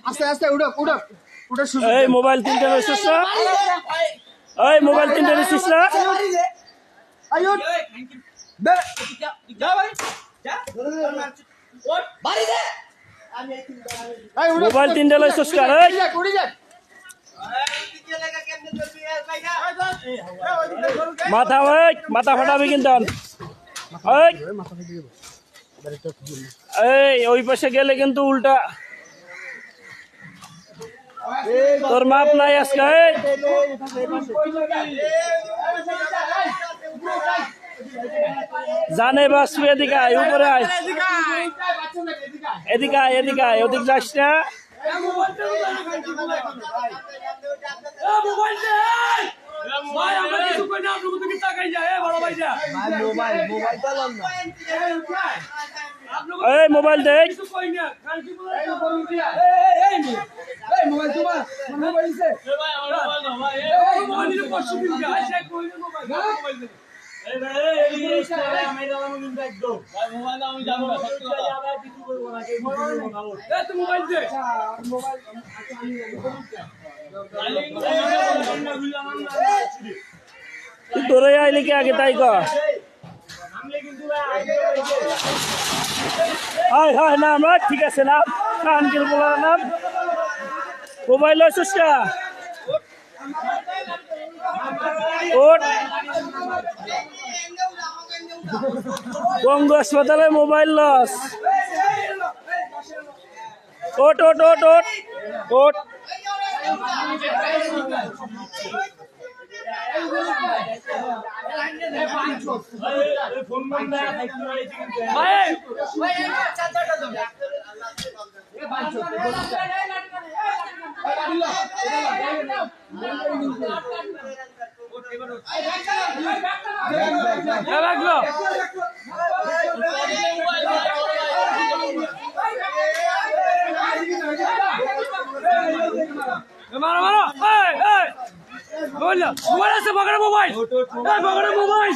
আস্তে আস্তে উড়ো উড়ো উড়ো শুরু। এই মোবাইল তিনটা নিছিস না? এই মোবাইল তিনটা নিছিস না? আয়ো দে যা ভাই যা ওঠ বাড়ি দে। এই উড়ো মোবাইল তিনটা লইছিস কার? এই উড়ি যা মাথা ওই মাথা ফাটাবি কিন্তু। এই এই ওই পাশে গেলে কিন্তু উল্টা তোর মাপ নাই আজকে। এই জানে বাস এদিকে আয়, উপরে আয়, এদিকে আয়, এদিকে আয়, ওদিক যাস না। এই মোবাইল দেখ। তোরে আইলে কি আগে তাই কর। হাই হাই নাম ঠিক আছে না আঙ্কেল বলার নাম। মোবাইল লইছিস না? ওঠ বঙ্গ হাসপাতালে মোবাইল লস। ওঠ ওঠ ওঠ ওঠ ওঠ। মারো মারো। মোবাইল আছে, পকেটে মোবাইল, পকেটে মোবাইল।